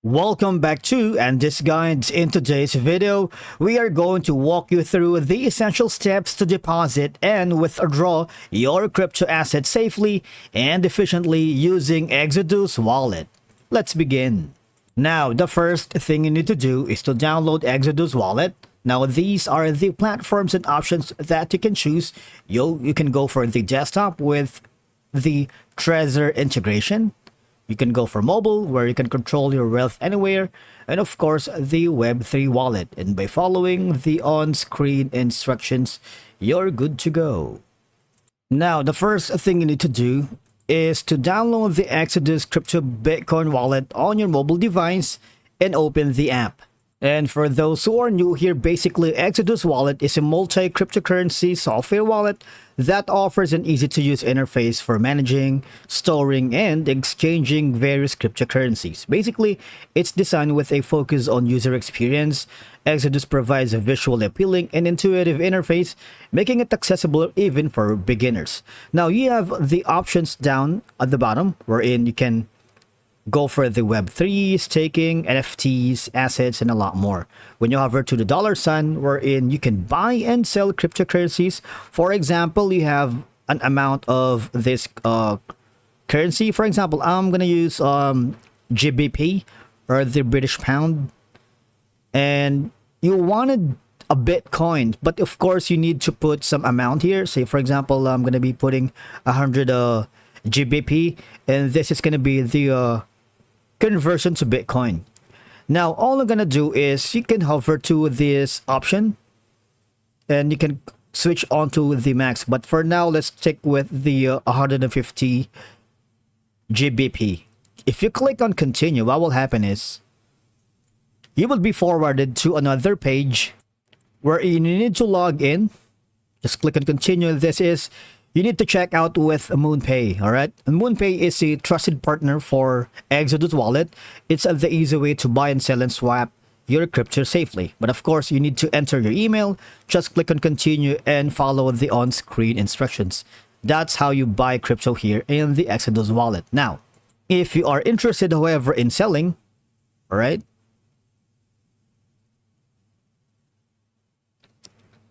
Welcome back to and this guides. In today's video, we are going to walk you through the essential steps to deposit and withdraw your crypto assets safely and efficiently using Exodus wallet. Let's begin. Now, the first thing you need to do is to download Exodus wallet. Now, these are the platforms and options that you can choose. You can go for the desktop with the Trezor integration. You can go for mobile, where you can control your wealth anywhere, and of course, the Web3 wallet. And by following the on-screen instructions, you're good to go. Now, the first thing you need to do is to download the Exodus Crypto Bitcoin wallet on your mobile device and open the app. And for those who are new here, basically Exodus wallet is a multi-cryptocurrency software wallet that offers an easy-to-use interface for managing, storing, and exchanging various cryptocurrencies. Basically, it's designed with a focus on user experience. Exodus provides a visually appealing and intuitive interface, making it accessible even for beginners. Now, you have the options down at the bottom, wherein you can go for the Web3, staking, NFTs, assets, and a lot more. When you hover to the dollar sign, wherein you can buy and sell cryptocurrencies. For example, you have an amount of this currency. For example, I'm gonna use GBP, or the British pound, and you wanted a Bitcoin, but of course you need to put some amount here. Say for example, I'm gonna be putting 100 GBP, and this is gonna be the conversion to Bitcoin. Now, all I'm gonna do is you can hover to this option and you can switch on to the max. But for now, let's stick with the 150 GBP. If you click on continue, what will happen is you will be forwarded to another page where you need to log in. Just click on continue. This is you need to check out with MoonPay, all right? And MoonPay is a trusted partner for Exodus wallet. It's the easy way to buy and sell and swap your crypto safely. But of course, you need to enter your email. Just click on continue and follow the on-screen instructions. That's how you buy crypto here in the Exodus wallet. Now, if you are interested, however, in selling, all right?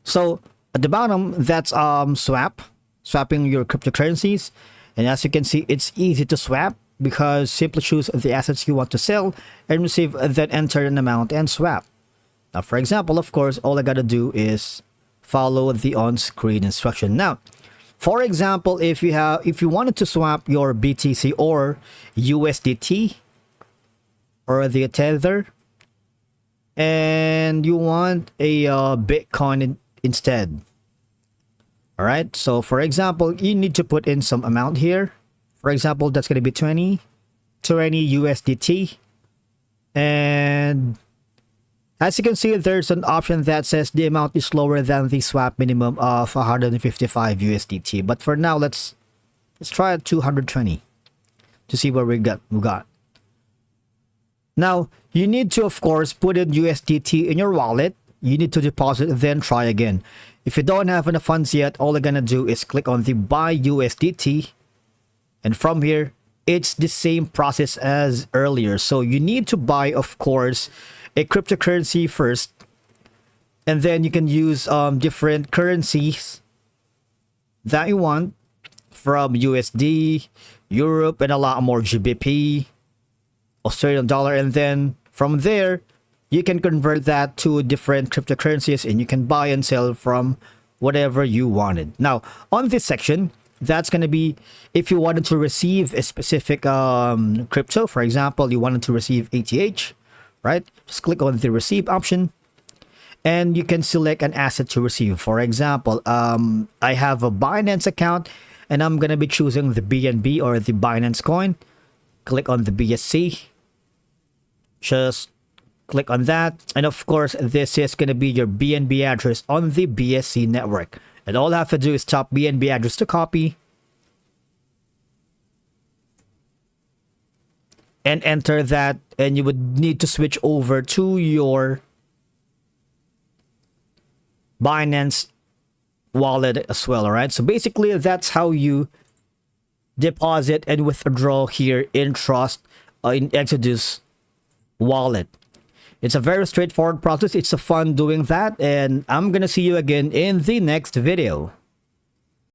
So at the bottom, that's swapping your cryptocurrencies. And as you can see, it's easy to swap because simply choose the assets you want to sell and receive, then enter an amount and swap. Now, for example, of course, all I gotta do is follow the on-screen instruction. Now, for example, if you wanted to swap your BTC or USDT or the Tether, and you want a Bitcoin instead. All right, so for example, you need to put in some amount here. For example, that's going to be 20 USDT. And as you can see, there's an option that says the amount is lower than the swap minimum of 155 USDT. But for now, let's try 220 to see what we got. Now, you need to, of course, put in USDT in your wallet. You need to deposit, then try again. If you don't have enough funds yet, all you're gonna do is click on the buy USDT. And from here, it's the same process as earlier. So you need to buy, of course, a cryptocurrency first. And then you can use different currencies that you want, from USD, Europe, and a lot more, GBP, Australian dollar. And then from there, you can convert that to different cryptocurrencies and you can buy and sell from whatever you wanted. Now, on this section, that's going to be if you wanted to receive a specific crypto. For example, you wanted to receive ATH, right? Just click on the receive option and you can select an asset to receive. For example, I have a Binance account and I'm going to be choosing the BNB or the Binance coin. Click on the BSC. Just click on that, and of course this is going to be your BNB address on the BSC network, and all I have to do is tap BNB address to copy and enter that, and you would need to switch over to your Binance wallet as well. All right, so basically that's how you deposit and withdraw here in Trust in Exodus wallet. It's a very straightforward process. It's a fun doing that, and I'm gonna see you again in the next video.